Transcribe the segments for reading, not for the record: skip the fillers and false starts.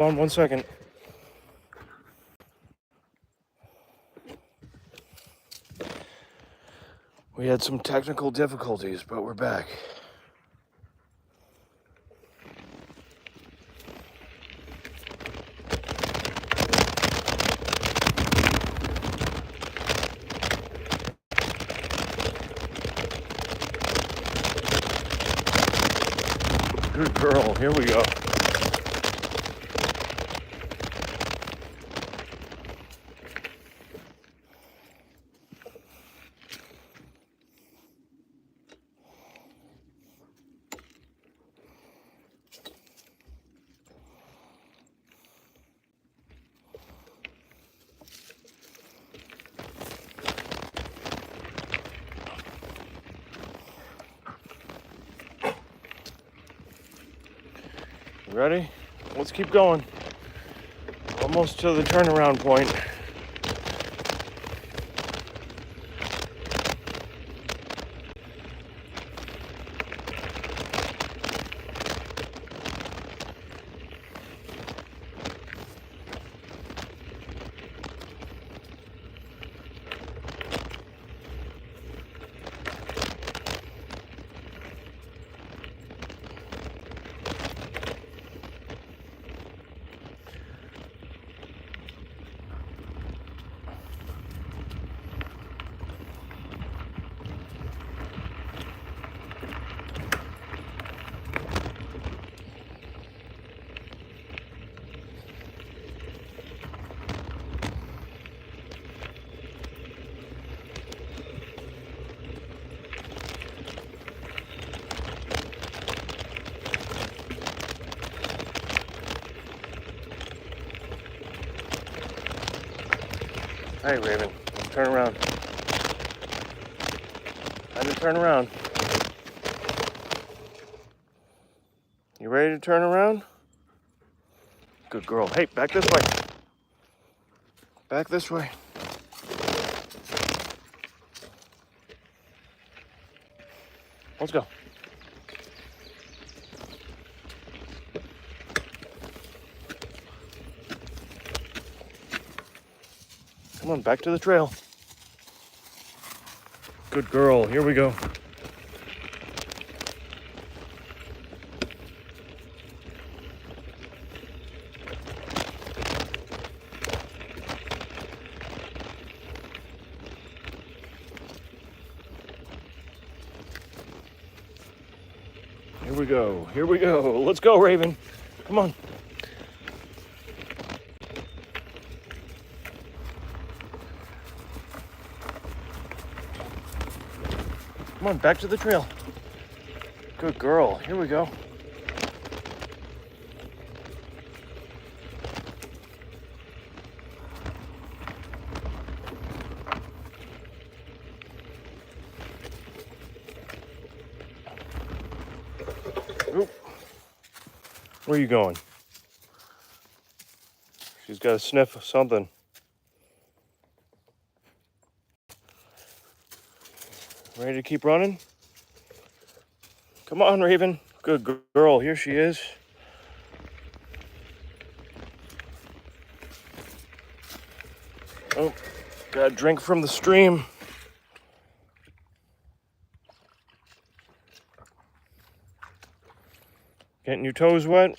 on 1 second. We had some technical difficulties, but we're back. Good girl, here we go. Ready? Let's keep going. Almost to the turnaround point. Hey, Raven, turn around. Time to turn around. You ready to turn around? Good girl. Hey, back this way. Back this way. Let's go. Come on, back to the trail. Good girl, here we go. Here we go, here we go. Let's go, Raven. Come on. Come on, back to the trail. Good girl, here we go. Oop. Where are you going? She's got to sniff something. Ready to keep running? Come on, Raven. Good girl. Here she is. Oh, got a drink from the stream. Getting your toes wet?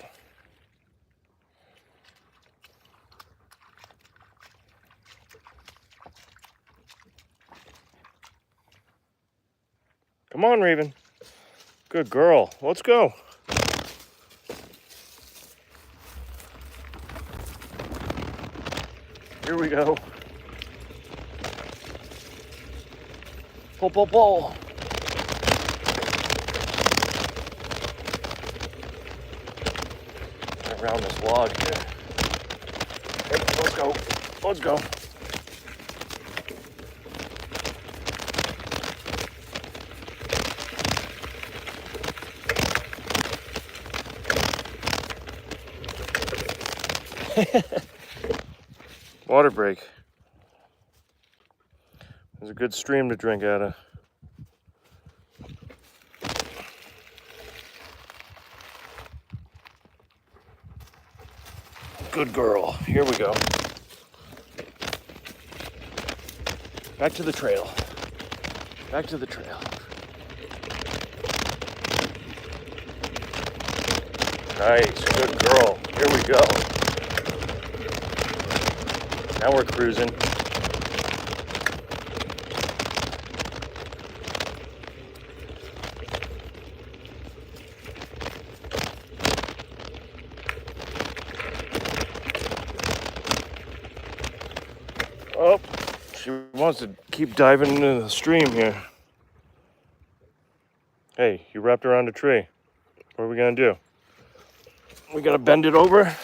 Come on, Raven. Good girl. Let's go. Here we go. Pull, pull, pull. Around this log here. Hey, let's go. Let's go. Water break. There's a good stream to drink out of. Good girl. Here we go. Back to the trail. Back to the trail. Nice. Good girl. Here we go. Now we're cruising. Oh, she wants to keep diving into the stream here. Hey, you wrapped around a tree. What are we gonna do? We gotta bend it over.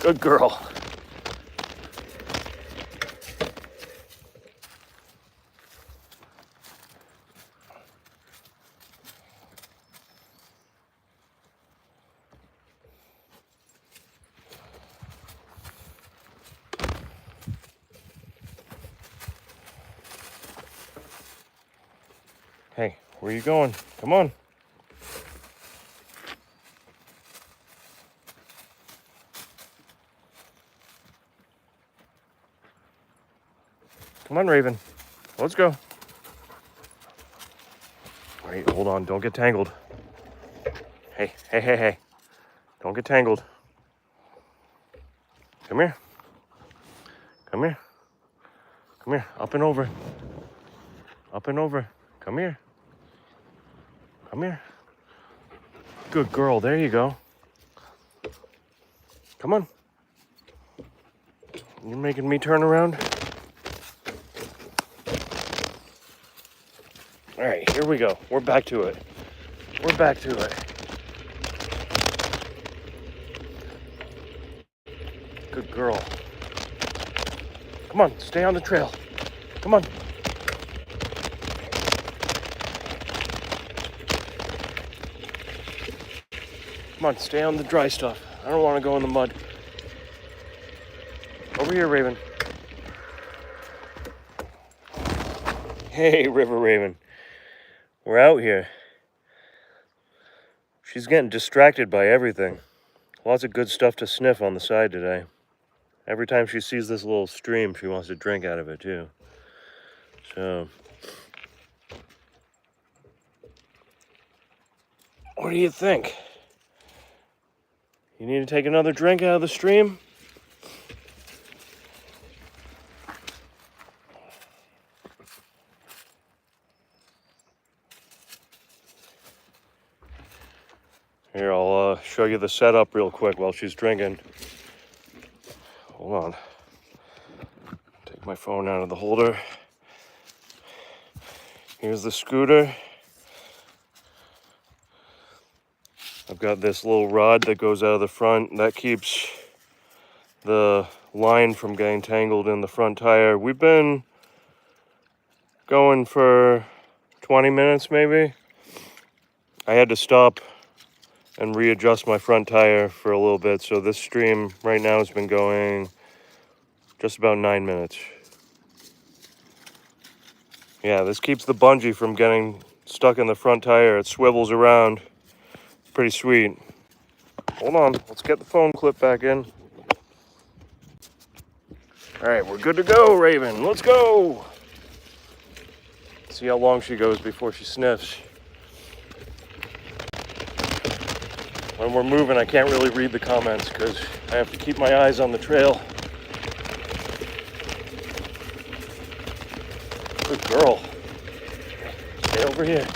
Good girl. Hey, where are you going? Come on. Come on, Raven. Let's go. Wait, hold on. Don't get tangled. Hey, hey, hey, hey. Don't get tangled. Come here. Come here. Come here. Up and over. Up and over. Come here. Come here. Good girl. There you go. Come on. You're making me turn around. All right, here we go. We're back to it. We're back to it. Good girl. Come on, stay on the trail. Come on. Come on, stay on the dry stuff. I don't want to go in the mud. Over here, Raven. Hey, River Raven. We're out here. She's getting distracted by everything. Lots of good stuff to sniff on the side today. Every time she sees this little stream, she wants to drink out of it too. So, what do you think? You need to take another drink out of the stream? Here, I'll show you the setup real quick while she's drinking. Hold on. Take my phone out of the holder. Here's the scooter. I've got this little rod that goes out of the front. That keeps the line from getting tangled in the front tire. We've been going for 20 minutes maybe. I had to stop and readjust my front tire for a little bit. So this stream right now has been going just about 9 minutes. Yeah, this keeps the bungee from getting stuck in the front tire. It swivels around. Pretty sweet. Hold on, let's get the phone clip back in. All right, we're good to go, Raven. Let's go. See how long she goes before she sniffs. When we're moving, I can't really read the comments because I have to keep my eyes on the trail. Good girl. Stay over here.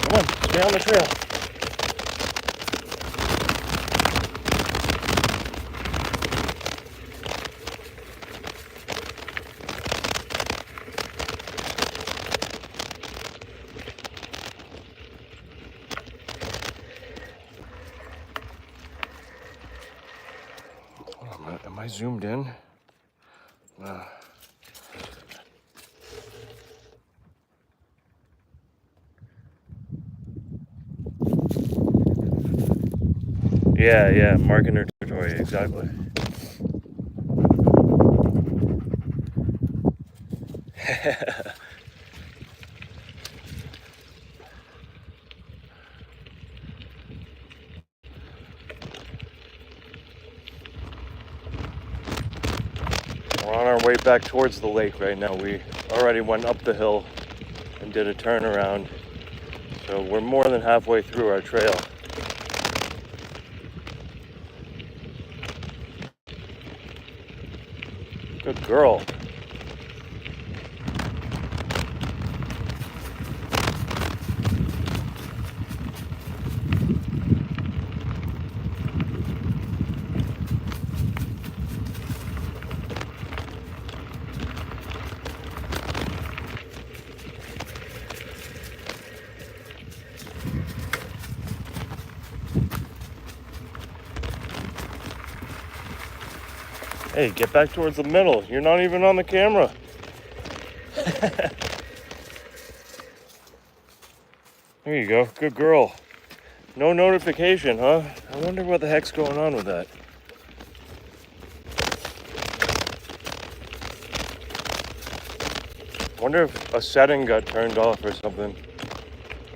Come on, stay on the trail. Am I zoomed in? Yeah, marking her territory. story, exactly. We're on our way back towards the lake right now. We already went up the hill and did a turnaround. So we're more than halfway through our trail. Good girl. Hey, get back towards the middle. You're not even on the camera. There you go. Good girl. No notification, huh? I wonder what the heck's going on with that. Wonder if a setting got turned off or something.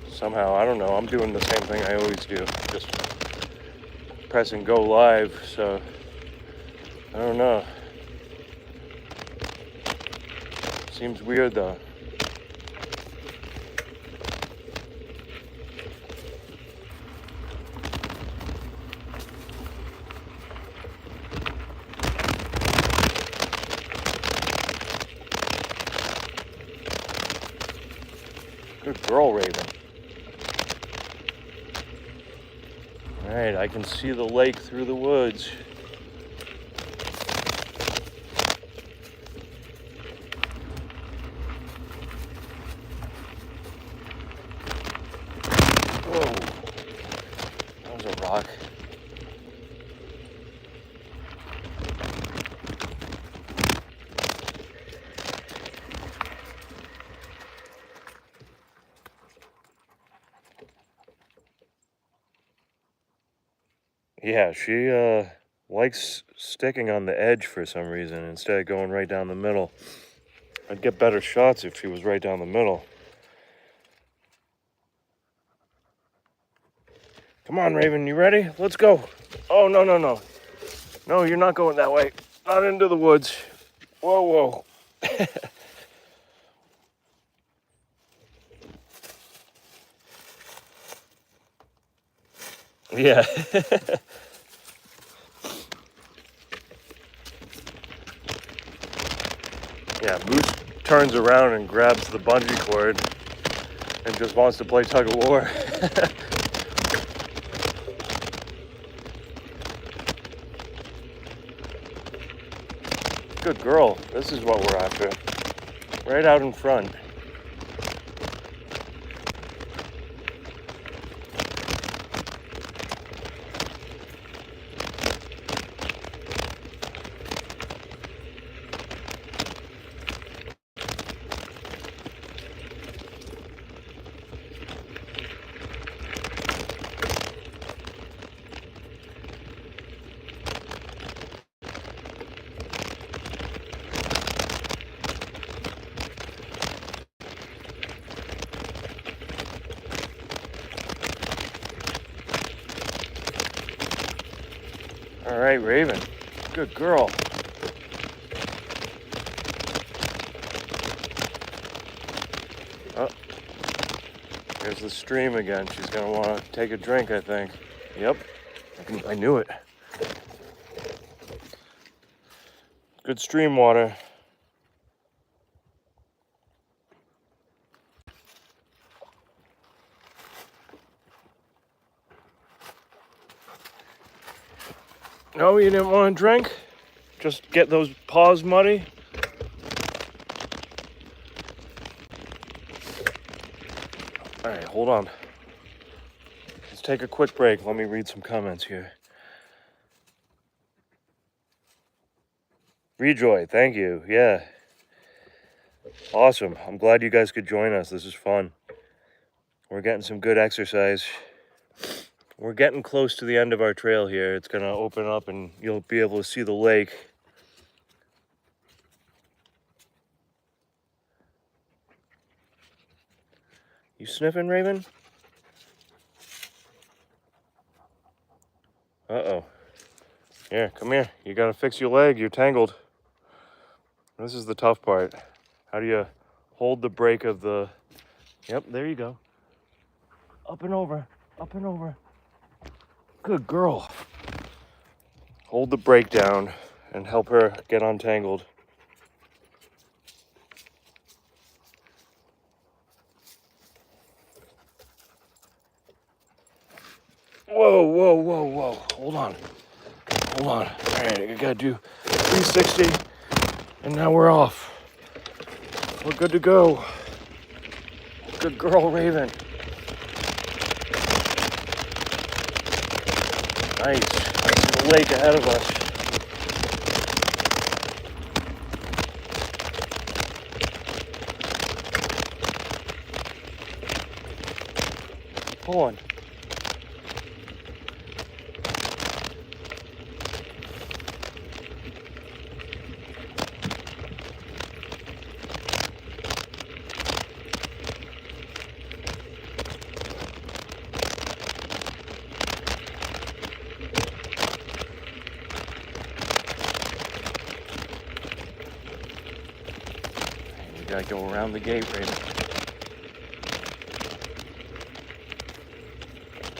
Somehow, I don't know. I'm doing the same thing I always do. Just pressing go live, so I don't know. Seems weird though. Good girl, Raven. All right, I can see the lake through the woods. Whoa, that was a rock. Yeah, she likes sticking on the edge for some reason instead of going right down the middle. I'd get better shots if she was right down the middle. Come on, Raven, you ready? Let's go. Oh, no, no, no. No, you're not going that way. Not into the woods. Whoa, whoa. Yeah. Yeah, Moose turns around and grabs the bungee cord and just wants to play tug of war. Good girl. This is what we're after. Right out in front. All right, Raven. Good girl. Oh, there's the stream again. She's gonna want to take a drink, I think. Yep, I knew it. Good stream water. No, you didn't want to drink? Just get those paws muddy? All right, hold on. Let's take a quick break. Let me read some comments here. Rejoy, thank you. Yeah. Awesome. I'm glad you guys could join us. This is fun. We're getting some good exercise. We're getting close to the end of our trail here. It's gonna open up and you'll be able to see the lake. You sniffing, Raven? Uh-oh. Here, come here. You gotta fix your leg. You're tangled. This is the tough part. How do you hold the brake of the... Yep, there you go. Up and over. Up and over. Good girl. Hold the brake down and help her get untangled. Whoa, whoa, whoa, whoa. Hold on. Hold on. All right, I gotta do 360, and now we're off. We're good to go. Good girl, Raven. Nice. There's a lake ahead of us. Pull on. You gotta go around the gate, Raven.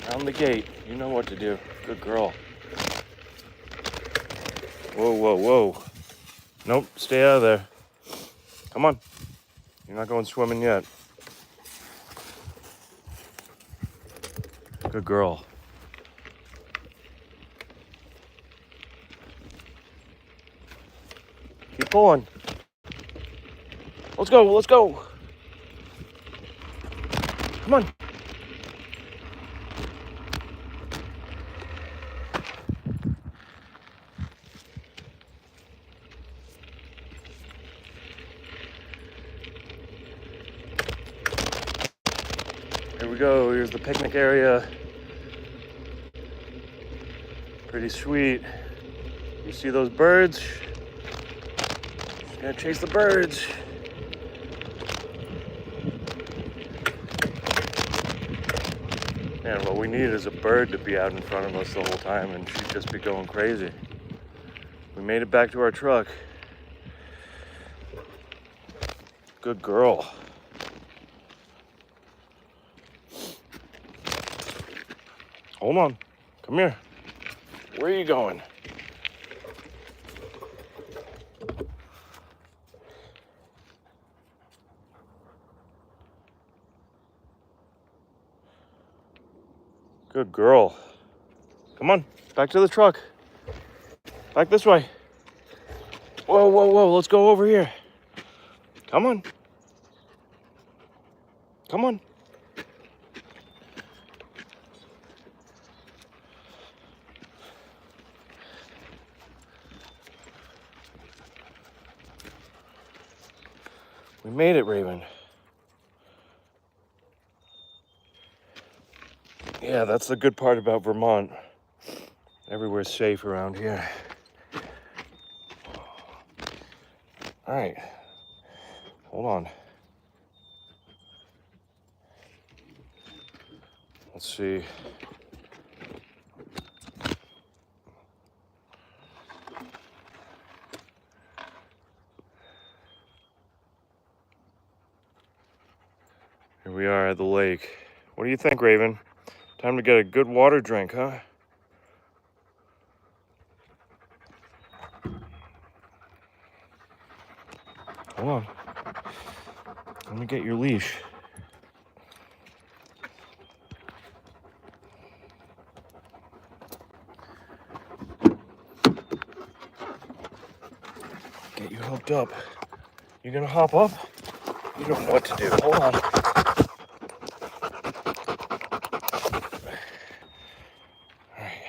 Around the gate. You know what to do. Good girl. Whoa, whoa, whoa. Nope, stay out of there. Come on. You're not going swimming yet. Good girl. Keep pulling. Let's go, let's go. Come on. Here we go. Here's the picnic area. Pretty sweet. You see those birds? Just gotta chase the birds. Man, what we need is a bird to be out in front of us the whole time and she'd just be going crazy. We made it back to our truck. Good girl. Hold on. Come here. Where are you going? Good girl. Come on, back to the truck. Back this way. Whoa, whoa, whoa, let's go over here. Come on. Come on. We made it, Raven. Yeah, that's the good part about Vermont. Everywhere's safe around here. All right, hold on. Let's see. Here we are at the lake. What do you think, Raven? Time to get a good water drink, huh? Hold on. Let me get your leash. Get you hooked up. You gonna hop up? You don't know what to do. Hold on. Alright.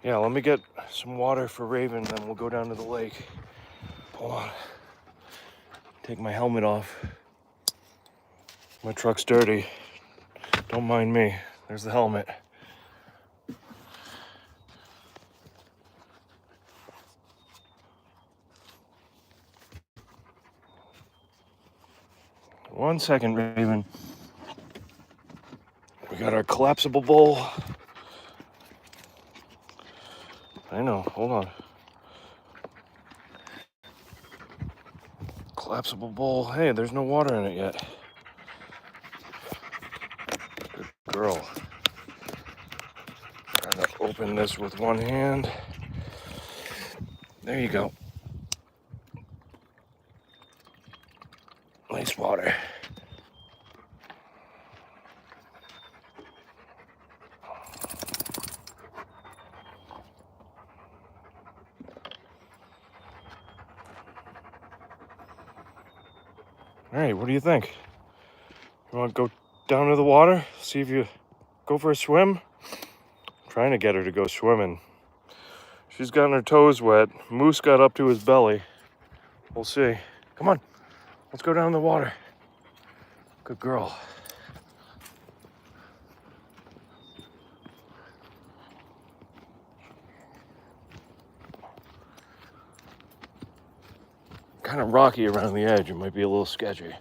Yeah, let me get some water for Raven, then we'll go down to the lake. Hold on. Take my helmet off. My truck's dirty. Don't mind me. There's the helmet. One second, Raven. We got our collapsible bowl. I know, hold on. Collapsible bowl. Hey, there's no water in it yet. Good girl. Trying to open this with one hand. There you go. Nice water. All right, what do you think? You want to go down to the water? See if you go for a swim? I'm trying to get her to go swimming. She's gotten her toes wet. Moose got up to his belly. We'll see. Come on, let's go down the water. Good girl. Kind of rocky around the edge. It might be a little sketchy.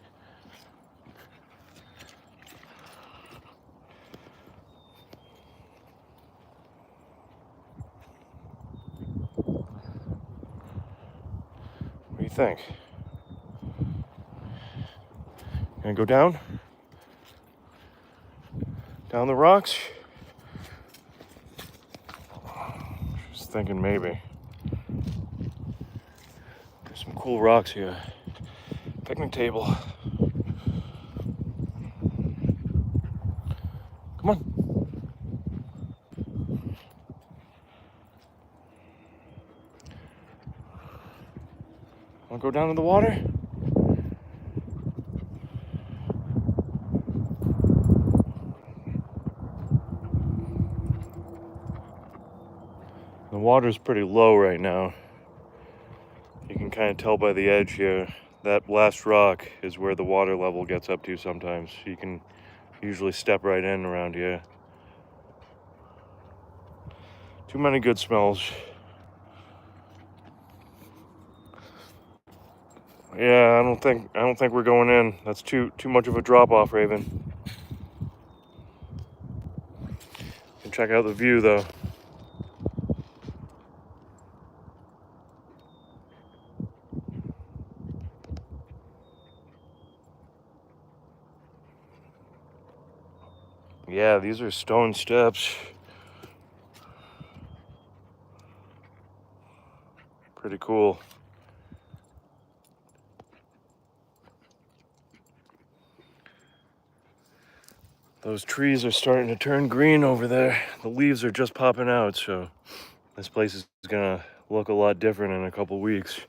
What do you think? Gonna go down? Down the rocks? Just thinking maybe. There's some cool rocks here. Picnic table. Come on. Wanna go down to the water? The water's pretty low right now. You can kind of tell by the edge here. That last rock is where the water level gets up to sometimes. You can usually step right in around here. Too many good smells. Yeah, I don't think we're going in. That's too much of a drop off, Raven. And check out the view though. Yeah, these are stone steps. Pretty cool. Those trees are starting to turn green over there. The leaves are just popping out, so this place is gonna look a lot different in a couple weeks.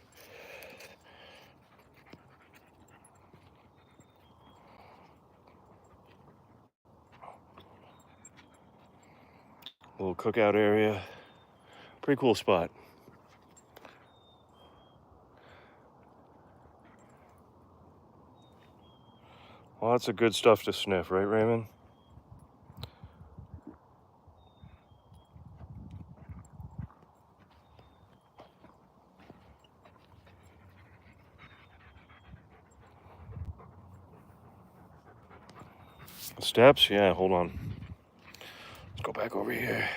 Little cookout area. Pretty cool spot. Lots of good stuff to sniff, right, Raymond? Steps? Yeah, hold on. Let's go back over here.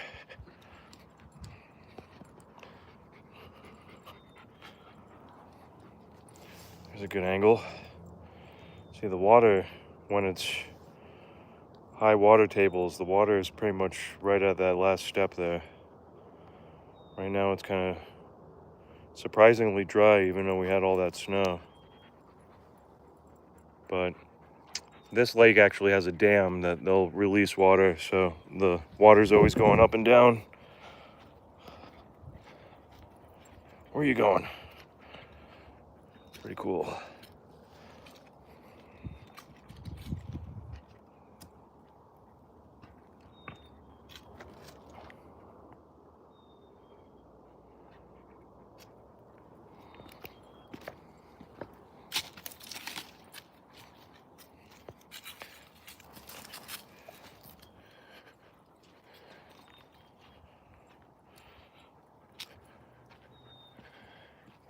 There's a good angle. See the water, when it's high water tables, the water is pretty much right at that last step there. Right now it's kind of surprisingly dry, even though we had all that snow. But this lake actually has a dam that they'll release water, so the water's always going up and down. Where are you going? Pretty cool.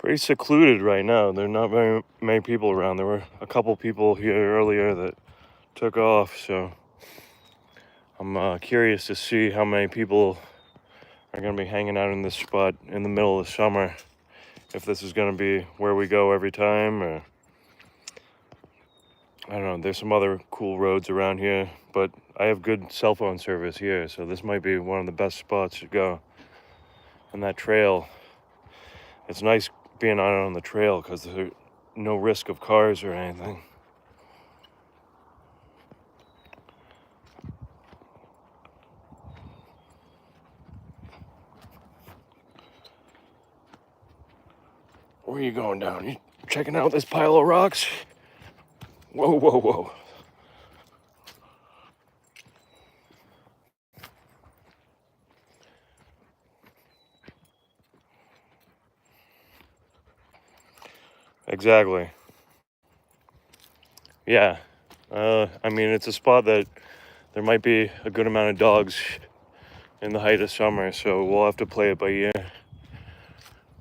pretty secluded right now. There are not very many people around. There were a couple people here earlier that took off, so I'm curious to see how many people are going to be hanging out in this spot in the middle of the summer. If this is going to be where we go every time, or I don't know. There's some other cool roads around here, but I have good cell phone service here, so this might be one of the best spots to go. And that trail, it's nice being out on the trail because there's no risk of cars or anything. Where are you going down? You checking out this pile of rocks? Whoa, whoa, whoa. Exactly. Yeah. I mean, it's a spot that there might be a good amount of dogs in the height of summer, so we'll have to play it by ear.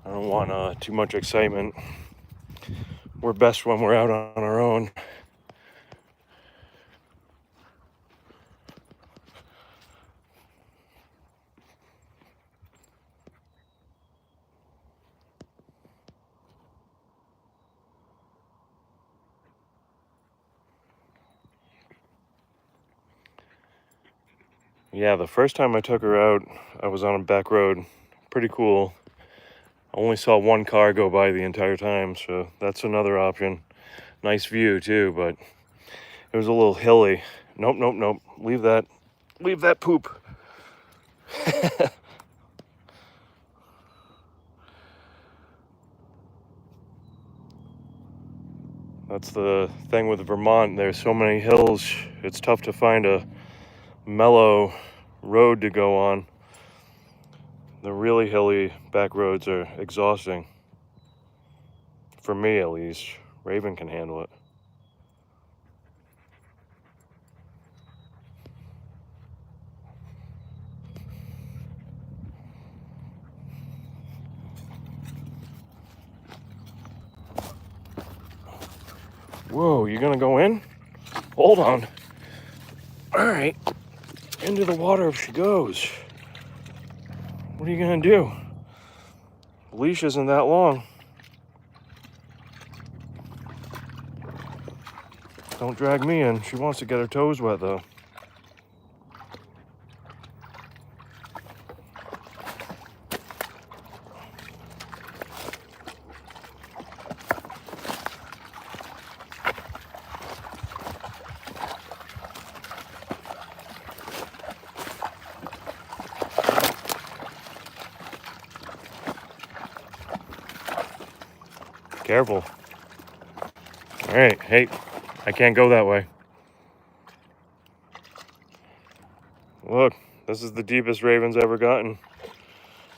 I don't want too much excitement. We're best when we're out on our own. Yeah, the first time I took her out, I was on a back road. Pretty cool. I only saw one car go by the entire time, so that's another option. Nice view too, but it was a little hilly. Nope, nope, nope. Leave that. Leave that poop. That's the thing with Vermont. There's so many hills. It's tough to find a mellow road to go on. The really hilly back roads are exhausting. For me, at least. Raven can handle it. Whoa, you gonna go in? Hold on. All right, into the water if she goes. What are you gonna do? The leash isn't that long. Don't drag me in. She wants to get her toes wet though. Careful. All right, hey, I can't go that way. Look, this is the deepest Raven's ever gotten.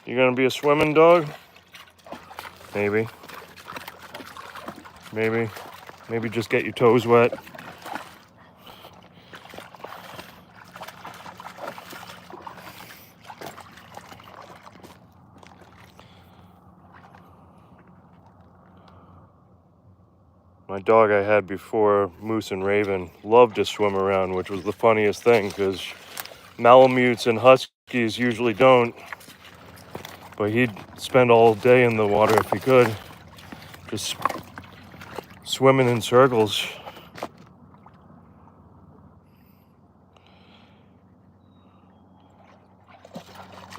You gonna be a swimming dog? Maybe. Maybe just get your toes wet. My dog I had before, Moose and Raven, loved to swim around, which was the funniest thing because Malamutes and Huskies usually don't. But he'd spend all day in the water if he could, just swimming in circles.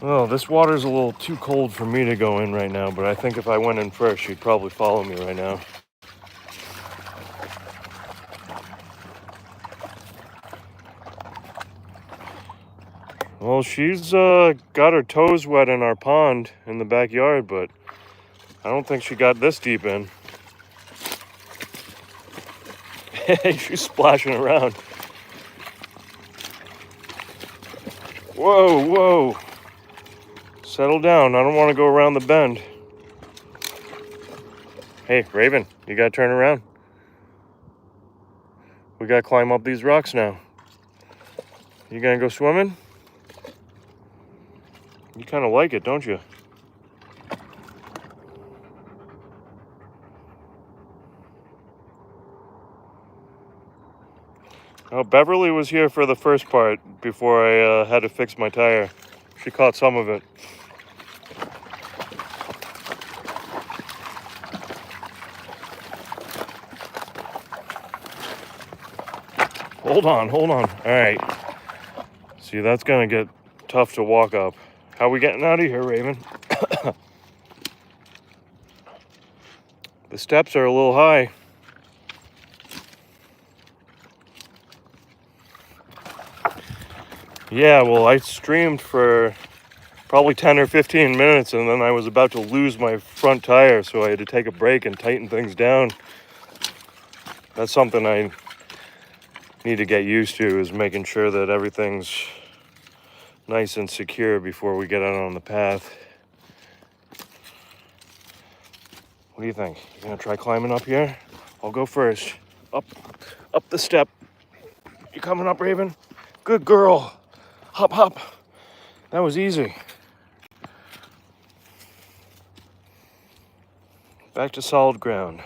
Oh, this water's a little too cold for me to go in right now, but I think if I went in first, she'd probably follow me right now. Well, she's got her toes wet in our pond in the backyard, but I don't think she got this deep in. She's splashing around. Whoa, whoa. Settle down. I don't want to go around the bend. Hey, Raven, you got to turn around. We got to climb up these rocks now. You going to go swimming? You kind of like it, don't you? Oh, Beverly was here for the first part before I had to fix my tire. She caught some of it. Hold on. All right. See, that's gonna get tough to walk up. How are we getting out of here, Raven? The steps are a little high. Yeah, well, I streamed for probably 10 or 15 minutes, and then I was about to lose my front tire, so I had to take a break and tighten things down. That's something I need to get used to, is making sure that everything's nice and secure before we get out on the path. What do you think? You gonna try climbing up here? I'll go first. Up the step. You coming up, Raven? Good girl. Hop. That was easy. Back to solid ground.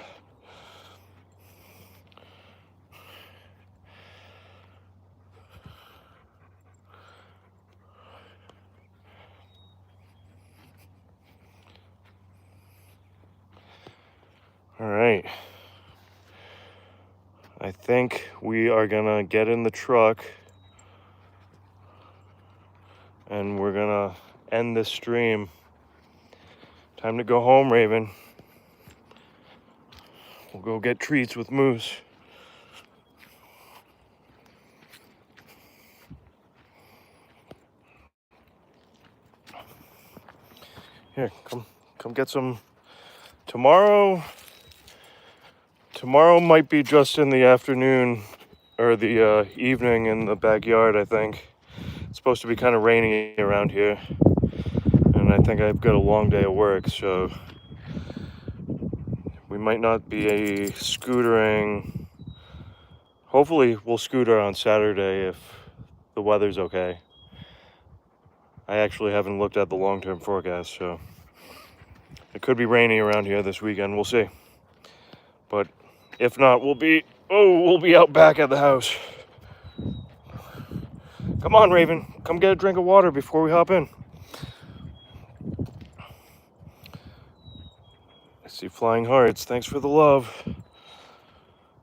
All right. I think we are gonna get in the truck and we're gonna end this stream. Time to go home, Raven. We'll go get treats with Moose. Here, come get some. Tomorrow might be just in the afternoon or the evening in the backyard, I think. It's supposed to be kind of rainy around here. And I think I've got a long day of work, so we might not be scootering. Hopefully we'll scooter on Saturday if the weather's okay. I actually haven't looked at the long-term forecast, so it could be rainy around here this weekend. We'll see. But if not, we'll be out back at the house. Come on, Raven. Come get a drink of water before we hop in. I see flying hearts. Thanks for the love.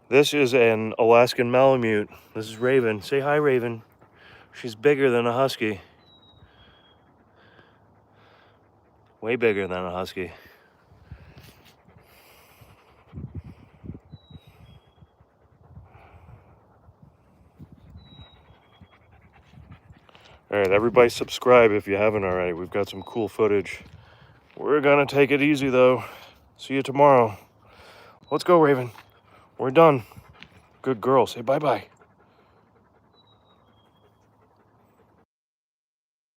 This is an Alaskan Malamute. This is Raven. Say hi, Raven. She's bigger than a husky. Way bigger than a husky. All right, everybody subscribe if you haven't already. We've got some cool footage. We're gonna take it easy though. See you tomorrow. Let's go, Raven. We're done. Good girl. Say bye-bye.